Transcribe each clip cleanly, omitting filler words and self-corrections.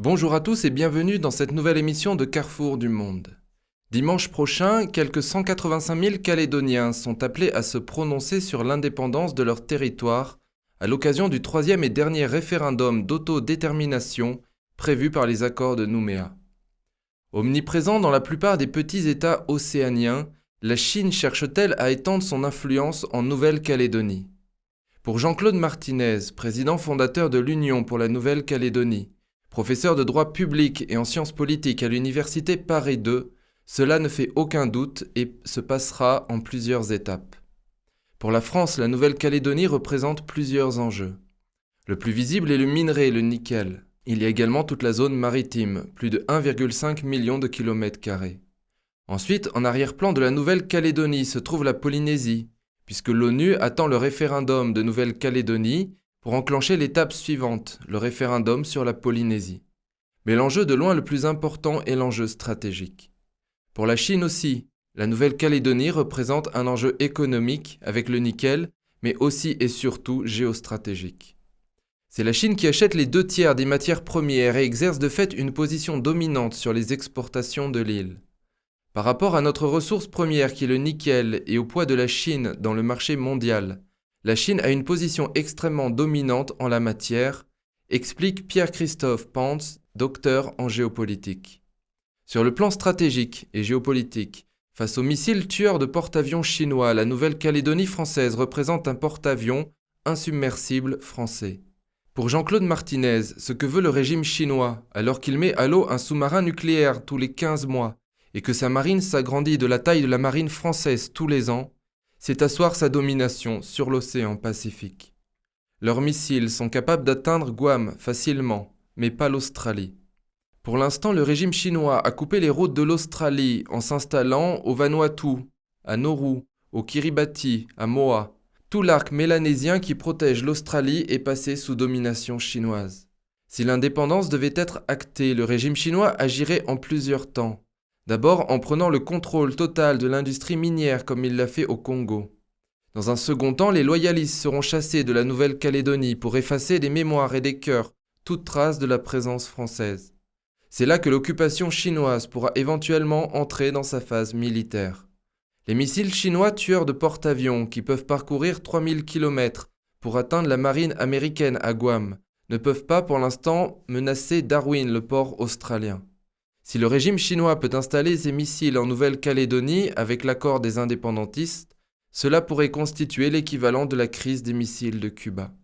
Bonjour à tous et bienvenue dans cette nouvelle émission de Carrefour du Monde. Dimanche prochain, quelques 185 000 Calédoniens sont appelés à se prononcer sur l'indépendance de leur territoire à l'occasion du troisième et dernier référendum d'autodétermination prévu par les accords de Nouméa. Omniprésent dans la plupart des petits États océaniens, la Chine cherche-t-elle à étendre son influence en Nouvelle-Calédonie? Pour Jean-Claude Martinez, président fondateur de l'Union pour la Nouvelle-Calédonie, professeur de droit public et en sciences politiques à l'université Paris II, cela ne fait aucun doute et se passera en plusieurs étapes. Pour la France, la Nouvelle-Calédonie représente plusieurs enjeux. Le plus visible est le minerai, le nickel. Il y a également toute la zone maritime, plus de 1,5 million de kilomètres carrés. Ensuite, en arrière-plan de la Nouvelle-Calédonie se trouve la Polynésie, puisque l'ONU attend le référendum de Nouvelle-Calédonie pour enclencher l'étape suivante, le référendum sur la Polynésie. Mais l'enjeu de loin le plus important est l'enjeu stratégique. Pour la Chine aussi, la Nouvelle-Calédonie représente un enjeu économique avec le nickel, mais aussi et surtout géostratégique. C'est la Chine qui achète les 2/3 des matières premières et exerce de fait une position dominante sur les exportations de l'île. Par rapport à notre ressource première qui est le nickel et au poids de la Chine dans le marché mondial, la Chine a une position extrêmement dominante en la matière, explique Pierre-Christophe Pantz, docteur en géopolitique. Sur le plan stratégique et géopolitique, face aux missiles tueurs de porte-avions chinois, la Nouvelle-Calédonie française représente un porte-avions insubmersible français. Pour Jean-Claude Martinez, ce que veut le régime chinois, alors qu'il met à l'eau un sous-marin nucléaire tous les 15 mois et que sa marine s'agrandit de la taille de la marine française tous les ans, c'est asseoir sa domination sur l'océan Pacifique. Leurs missiles sont capables d'atteindre Guam facilement, mais pas l'Australie. Pour l'instant, le régime chinois a coupé les routes de l'Australie en s'installant au Vanuatu, à Nauru, au Kiribati, à Moa. Tout l'arc mélanésien qui protège l'Australie est passé sous domination chinoise. Si l'indépendance devait être actée, le régime chinois agirait en plusieurs temps. D'abord en prenant le contrôle total de l'industrie minière comme il l'a fait au Congo. Dans un second temps, les loyalistes seront chassés de la Nouvelle-Calédonie pour effacer des mémoires et des cœurs toute trace de la présence française. C'est là que l'occupation chinoise pourra éventuellement entrer dans sa phase militaire. Les missiles chinois tueurs de porte-avions qui peuvent parcourir 3000 km pour atteindre la marine américaine à Guam ne peuvent pas pour l'instant menacer Darwin, le port australien. Si le régime chinois peut installer ses missiles en Nouvelle-Calédonie avec l'accord des indépendantistes, cela pourrait constituer l'équivalent de la crise des missiles de Cuba.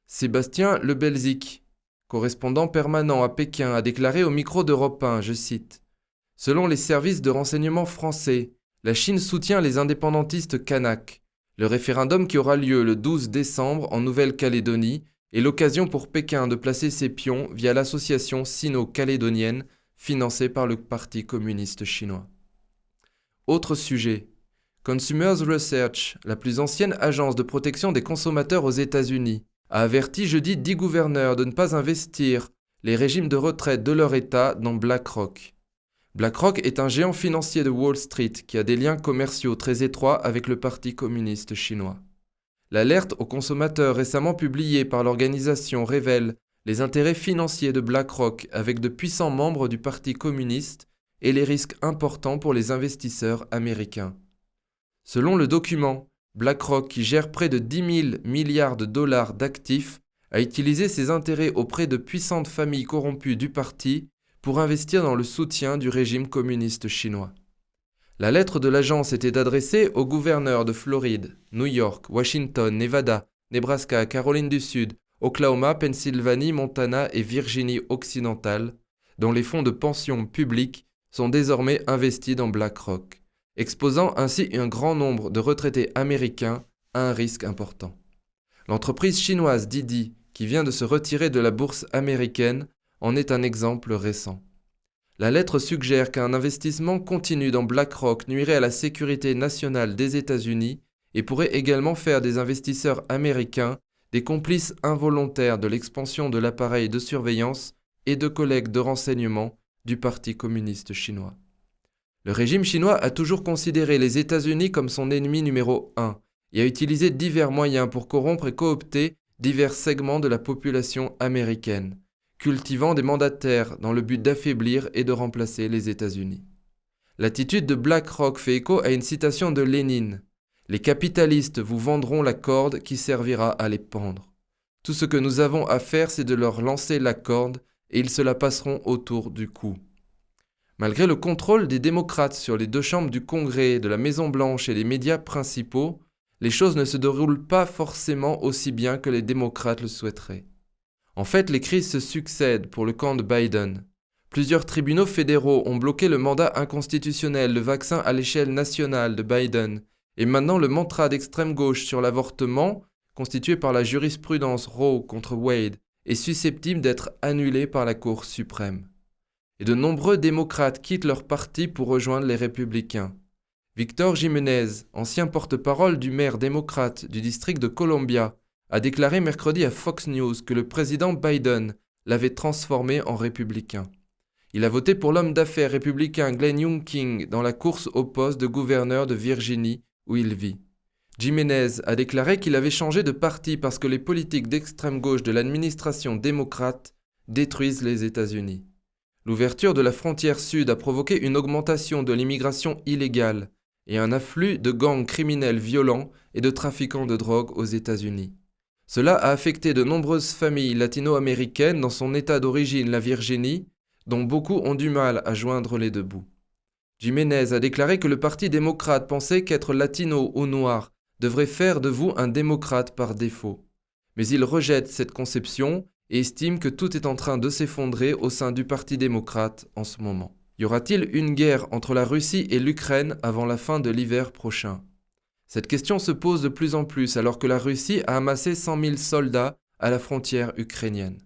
Sébastien Lebelzik, correspondant permanent à Pékin, a déclaré au micro d'Europe 1, je cite, « Selon les services de renseignement français, la Chine soutient les indépendantistes kanaks. Le référendum qui aura lieu le 12 décembre en Nouvelle-Calédonie est l'occasion pour Pékin de placer ses pions via l'association sino-calédonienne financée par le Parti communiste chinois. » Autre sujet. Consumers Research, la plus ancienne agence de protection des consommateurs aux États-Unis, a averti jeudi 10 gouverneurs de ne pas investir les régimes de retraite de leur État dans BlackRock. BlackRock est un géant financier de Wall Street qui a des liens commerciaux très étroits avec le Parti communiste chinois. L'alerte aux consommateurs récemment publiée par l'organisation révèle les intérêts financiers de BlackRock avec de puissants membres du Parti communiste et les risques importants pour les investisseurs américains. Selon le document, BlackRock, qui gère près de 10 000 milliards de dollars d'actifs, a utilisé ses intérêts auprès de puissantes familles corrompues du parti pour investir dans le soutien du régime communiste chinois. La lettre de l'agence était adressée aux gouverneurs de Floride, New York, Washington, Nevada, Nebraska, Caroline du Sud, Oklahoma, Pennsylvanie, Montana et Virginie occidentale, dont les fonds de pension publics sont désormais investis dans BlackRock, exposant ainsi un grand nombre de retraités américains à un risque important. L'entreprise chinoise Didi, qui vient de se retirer de la bourse américaine, en est un exemple récent. La lettre suggère qu'un investissement continu dans BlackRock nuirait à la sécurité nationale des États-Unis et pourrait également faire des investisseurs américains des complices involontaires de l'expansion de l'appareil de surveillance et de collègues de renseignement du Parti communiste chinois. Le régime chinois a toujours considéré les États-Unis comme son ennemi numéro 1 et a utilisé divers moyens pour corrompre et coopter divers segments de la population américaine, cultivant des mandataires dans le but d'affaiblir et de remplacer les États-Unis. L'attitude de BlackRock fait écho à une citation de Lénine. « Les capitalistes vous vendront la corde qui servira à les pendre. Tout ce que nous avons à faire, c'est de leur lancer la corde et ils se la passeront autour du cou. » Malgré le contrôle des démocrates sur les 2 chambres du Congrès, de la Maison-Blanche et les médias principaux, les choses ne se déroulent pas forcément aussi bien que les démocrates le souhaiteraient. En fait, les crises se succèdent pour le camp de Biden. Plusieurs tribunaux fédéraux ont bloqué le mandat inconstitutionnel, le vaccin à l'échelle nationale de Biden, et maintenant le mantra d'extrême gauche sur l'avortement, constitué par la jurisprudence Roe contre Wade, est susceptible d'être annulé par la Cour suprême. Et de nombreux démocrates quittent leur parti pour rejoindre les républicains. Victor Jiménez, ancien porte-parole du maire démocrate du district de Columbia, a déclaré mercredi à Fox News que le président Biden l'avait transformé en républicain. Il a voté pour l'homme d'affaires républicain Glenn Youngkin dans la course au poste de gouverneur de Virginie, où il vit. Jiménez a déclaré qu'il avait changé de parti parce que les politiques d'extrême gauche de l'administration démocrate détruisent les États-Unis. L'ouverture de la frontière sud a provoqué une augmentation de l'immigration illégale et un afflux de gangs criminels violents et de trafiquants de drogue aux États-Unis. Cela a affecté de nombreuses familles latino-américaines dans son état d'origine, la Virginie, dont beaucoup ont du mal à joindre les 2 bouts. Jiménez a déclaré que le Parti démocrate pensait qu'être latino ou noir devrait faire de vous un démocrate par défaut. Mais il rejette cette conception et estime que tout est en train de s'effondrer au sein du Parti démocrate en ce moment. Y aura-t-il une guerre entre la Russie et l'Ukraine avant la fin de l'hiver prochain ? Cette question se pose de plus en plus alors que la Russie a amassé 100 000 soldats à la frontière ukrainienne.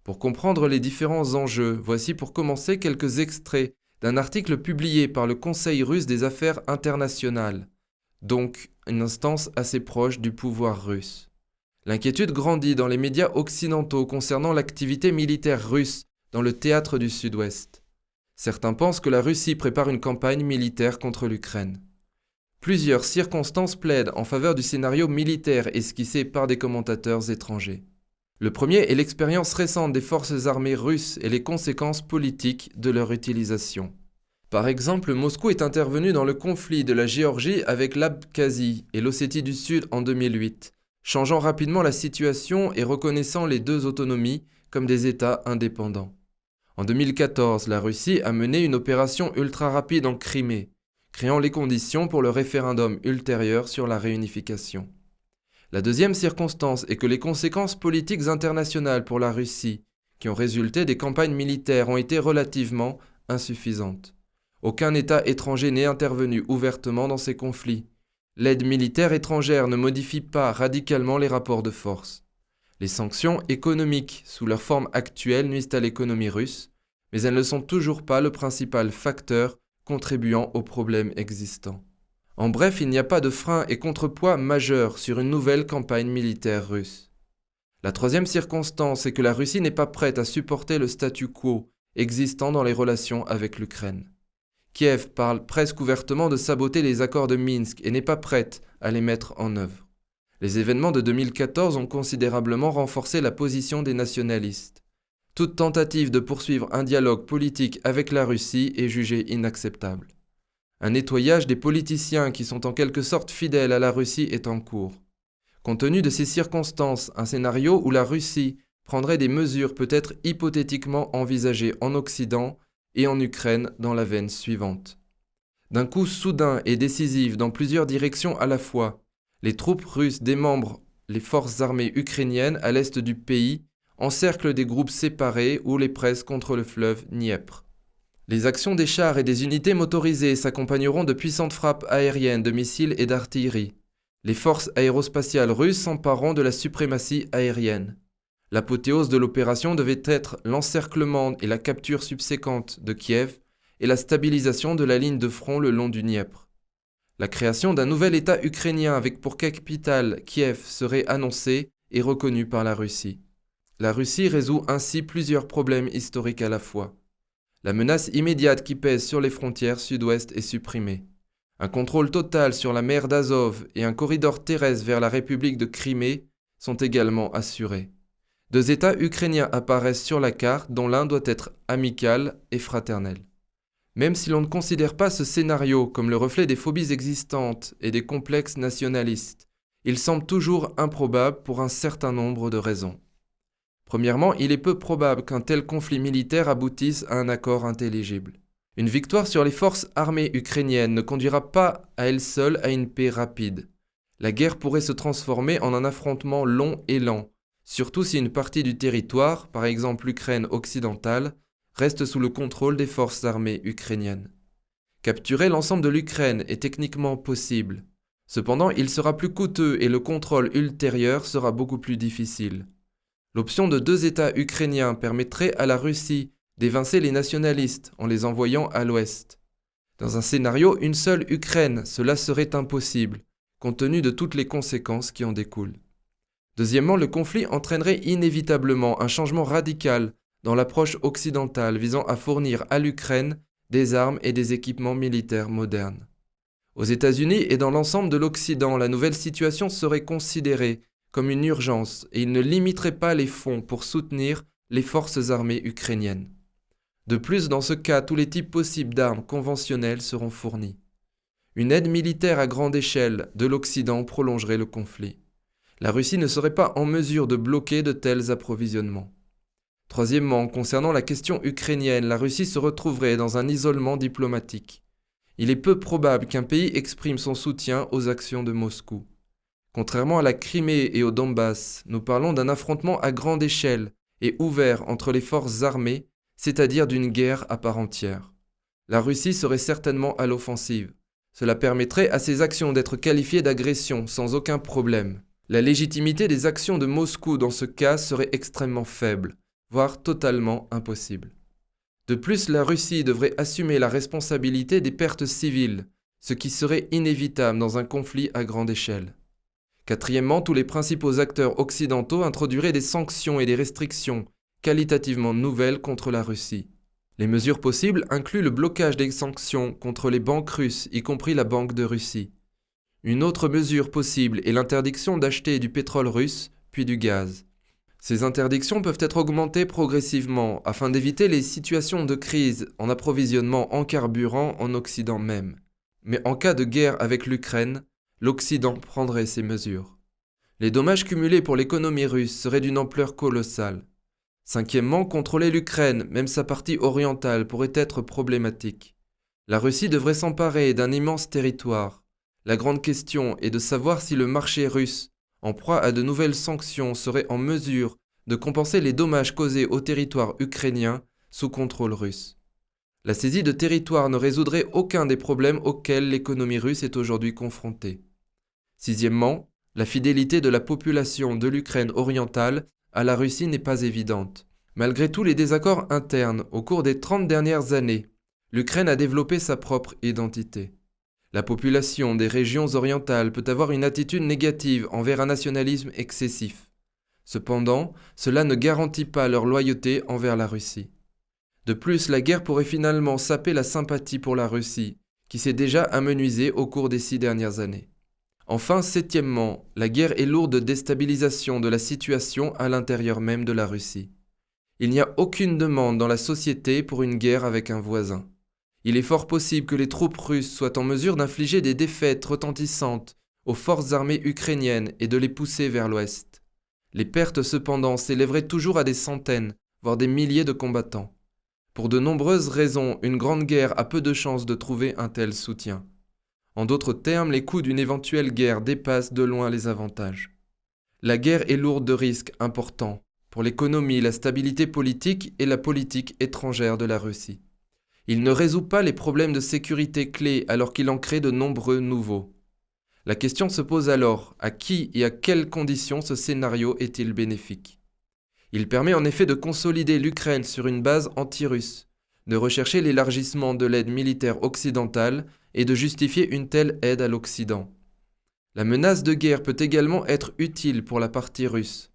Pour comprendre les différents enjeux, voici pour commencer quelques extraits d'un article publié par le Conseil russe des affaires internationales, donc une instance assez proche du pouvoir russe. L'inquiétude grandit dans les médias occidentaux concernant l'activité militaire russe dans le théâtre du Sud-Ouest. Certains pensent que la Russie prépare une campagne militaire contre l'Ukraine. Plusieurs circonstances plaident en faveur du scénario militaire esquissé par des commentateurs étrangers. Le premier est l'expérience récente des forces armées russes et les conséquences politiques de leur utilisation. Par exemple, Moscou est intervenu dans le conflit de la Géorgie avec l'Abkhazie et l'Ossétie du Sud en 2008, changeant rapidement la situation et reconnaissant les 2 autonomies comme des États indépendants. En 2014, la Russie a mené une opération ultra-rapide en Crimée, créant les conditions pour le référendum ultérieur sur la réunification. La deuxième circonstance est que les conséquences politiques internationales pour la Russie, qui ont résulté des campagnes militaires, ont été relativement insuffisantes. Aucun État étranger n'est intervenu ouvertement dans ces conflits. L'aide militaire étrangère ne modifie pas radicalement les rapports de force. Les sanctions économiques, sous leur forme actuelle, nuisent à l'économie russe, mais elles ne sont toujours pas le principal facteur contribuant aux problèmes existants. En bref, il n'y a pas de frein et contrepoids majeur sur une nouvelle campagne militaire russe. La troisième circonstance est que la Russie n'est pas prête à supporter le statu quo existant dans les relations avec l'Ukraine. Kiev parle presque ouvertement de saboter les accords de Minsk et n'est pas prête à les mettre en œuvre. Les événements de 2014 ont considérablement renforcé la position des nationalistes. Toute tentative de poursuivre un dialogue politique avec la Russie est jugée inacceptable. Un nettoyage des politiciens qui sont en quelque sorte fidèles à la Russie est en cours. Compte tenu de ces circonstances, un scénario où la Russie prendrait des mesures peut être hypothétiquement envisagées en Occident et en Ukraine dans la veine suivante. D'un coup soudain et décisif dans plusieurs directions à la fois, les troupes russes démembrent les forces armées ukrainiennes à l'est du pays, encerclent des groupes séparés ou les pressent contre le fleuve Dniepr. Les actions des chars et des unités motorisées s'accompagneront de puissantes frappes aériennes, de missiles et d'artillerie. Les forces aérospatiales russes s'empareront de la suprématie aérienne. L'apothéose de l'opération devait être l'encerclement et la capture subséquente de Kiev et la stabilisation de la ligne de front le long du Dniepr. La création d'un nouvel État ukrainien avec pour capitale Kiev serait annoncée et reconnue par la Russie. La Russie résout ainsi plusieurs problèmes historiques à la fois. La menace immédiate qui pèse sur les frontières sud-ouest est supprimée. Un contrôle total sur la mer d'Azov et un corridor terrestre vers la République de Crimée sont également assurés. 2 États ukrainiens apparaissent sur la carte dont l'un doit être amical et fraternel. Même si l'on ne considère pas ce scénario comme le reflet des phobies existantes et des complexes nationalistes, il semble toujours improbable pour un certain nombre de raisons. Premièrement, il est peu probable qu'un tel conflit militaire aboutisse à un accord intelligible. Une victoire sur les forces armées ukrainiennes ne conduira pas à elle seule à une paix rapide. La guerre pourrait se transformer en un affrontement long et lent, surtout si une partie du territoire, par exemple l'Ukraine occidentale, reste sous le contrôle des forces armées ukrainiennes. Capturer l'ensemble de l'Ukraine est techniquement possible. Cependant, il sera plus coûteux et le contrôle ultérieur sera beaucoup plus difficile. L'option de 2 États ukrainiens permettrait à la Russie d'évincer les nationalistes en les envoyant à l'ouest. Dans un scénario une seule Ukraine, cela serait impossible, compte tenu de toutes les conséquences qui en découlent. Deuxièmement, le conflit entraînerait inévitablement un changement radical dans l'approche occidentale visant à fournir à l'Ukraine des armes et des équipements militaires modernes. Aux États-Unis et dans l'ensemble de l'Occident, la nouvelle situation serait considérée comme une urgence et il ne limiterait pas les fonds pour soutenir les forces armées ukrainiennes. De plus, dans ce cas, tous les types possibles d'armes conventionnelles seront fournis. Une aide militaire à grande échelle de l'Occident prolongerait le conflit. La Russie ne serait pas en mesure de bloquer de tels approvisionnements. Troisièmement, concernant la question ukrainienne, la Russie se retrouverait dans un isolement diplomatique. Il est peu probable qu'un pays exprime son soutien aux actions de Moscou. Contrairement à la Crimée et au Donbass, nous parlons d'un affrontement à grande échelle et ouvert entre les forces armées, c'est-à-dire d'une guerre à part entière. La Russie serait certainement à l'offensive. Cela permettrait à ces actions d'être qualifiées d'agression sans aucun problème. La légitimité des actions de Moscou dans ce cas serait extrêmement faible, voire totalement impossible. De plus, la Russie devrait assumer la responsabilité des pertes civiles, ce qui serait inévitable dans un conflit à grande échelle. Quatrièmement, tous les principaux acteurs occidentaux introduiraient des sanctions et des restrictions qualitativement nouvelles contre la Russie. Les mesures possibles incluent le blocage des sanctions contre les banques russes, y compris la Banque de Russie. Une autre mesure possible est l'interdiction d'acheter du pétrole russe, puis du gaz. Ces interdictions peuvent être augmentées progressivement afin d'éviter les situations de crise en approvisionnement en carburant en Occident même. Mais en cas de guerre avec l'Ukraine, l'Occident prendrait ces mesures. Les dommages cumulés pour l'économie russe seraient d'une ampleur colossale. Cinquièmement, contrôler l'Ukraine, même sa partie orientale, pourrait être problématique. La Russie devrait s'emparer d'un immense territoire. La grande question est de savoir si le marché russe, en proie à de nouvelles sanctions, serait en mesure de compenser les dommages causés au territoire ukrainien sous contrôle russe. La saisie de territoire ne résoudrait aucun des problèmes auxquels l'économie russe est aujourd'hui confrontée. Sixièmement, la fidélité de la population de l'Ukraine orientale à la Russie n'est pas évidente. Malgré tous les désaccords internes au cours des 30 dernières années, l'Ukraine a développé sa propre identité. La population des régions orientales peut avoir une attitude négative envers un nationalisme excessif. Cependant, cela ne garantit pas leur loyauté envers la Russie. De plus, la guerre pourrait finalement saper la sympathie pour la Russie, qui s'est déjà amenuisée au cours des 6 dernières années. Enfin, septièmement, la guerre est lourde de déstabilisation de la situation à l'intérieur même de la Russie. Il n'y a aucune demande dans la société pour une guerre avec un voisin. Il est fort possible que les troupes russes soient en mesure d'infliger des défaites retentissantes aux forces armées ukrainiennes et de les pousser vers l'ouest. Les pertes cependant s'élèveraient toujours à des centaines, voire des milliers de combattants. Pour de nombreuses raisons, une grande guerre a peu de chances de trouver un tel soutien. En d'autres termes, les coûts d'une éventuelle guerre dépassent de loin les avantages. La guerre est lourde de risques importants pour l'économie, la stabilité politique et la politique étrangère de la Russie. Il ne résout pas les problèmes de sécurité clés alors qu'il en crée de nombreux nouveaux. La question se pose alors, à qui et à quelles conditions ce scénario est-il bénéfique ? Il permet en effet de consolider l'Ukraine sur une base anti-russe, de rechercher l'élargissement de l'aide militaire occidentale et de justifier une telle aide à l'Occident. La menace de guerre peut également être utile pour la partie russe.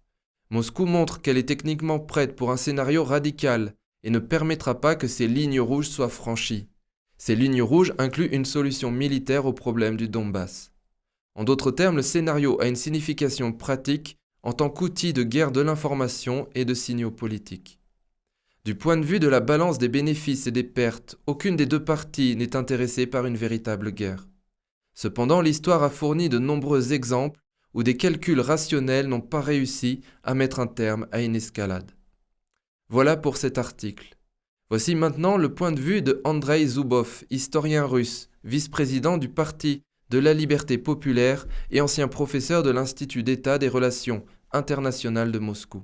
Moscou montre qu'elle est techniquement prête pour un scénario radical et ne permettra pas que ces lignes rouges soient franchies. Ces lignes rouges incluent une solution militaire au problème du Donbass. En d'autres termes, le scénario a une signification pratique en tant qu'outil de guerre de l'information et de signaux politiques. Du point de vue de la balance des bénéfices et des pertes, aucune des deux parties n'est intéressée par une véritable guerre. Cependant, l'histoire a fourni de nombreux exemples où des calculs rationnels n'ont pas réussi à mettre un terme à une escalade. Voilà pour cet article. Voici maintenant le point de vue de Andrei Zubov, historien russe, vice-président du Parti de la Liberté populaire et ancien professeur de l'Institut d'État des relations internationales de Moscou.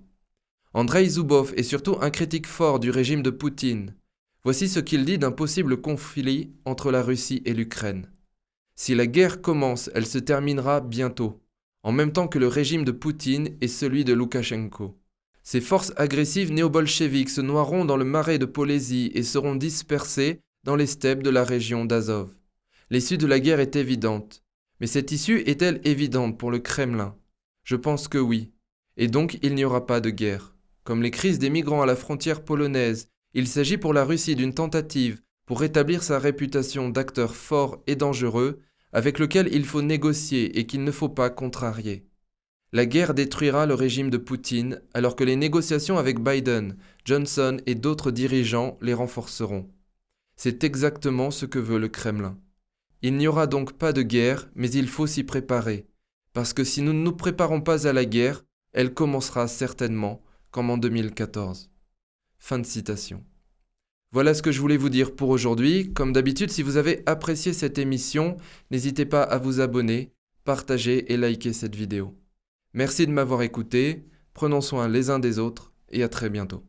Andrei Zubov est surtout un critique fort du régime de Poutine. Voici ce qu'il dit d'un possible conflit entre la Russie et l'Ukraine. Si la guerre commence, elle se terminera bientôt, en même temps que le régime de Poutine et celui de Loukachenko. Ces forces agressives néo-bolcheviques se noieront dans le marais de Polésie et seront dispersées dans les steppes de la région d'Azov. L'issue de la guerre est évidente. Mais cette issue est-elle évidente pour le Kremlin? Je pense que oui. Et donc il n'y aura pas de guerre. Comme les crises des migrants à la frontière polonaise, il s'agit pour la Russie d'une tentative pour rétablir sa réputation d'acteur fort et dangereux avec lequel il faut négocier et qu'il ne faut pas contrarier. La guerre détruira le régime de Poutine alors que les négociations avec Biden, Johnson et d'autres dirigeants les renforceront. C'est exactement ce que veut le Kremlin. Il n'y aura donc pas de guerre, mais il faut s'y préparer, parce que si nous ne nous préparons pas à la guerre, elle commencera certainement comme en 2014. Fin de citation. Voilà ce que je voulais vous dire pour aujourd'hui. Comme d'habitude, si vous avez apprécié cette émission, n'hésitez pas à vous abonner, partager et liker cette vidéo. Merci de m'avoir écouté, prenons soin les uns des autres et à très bientôt.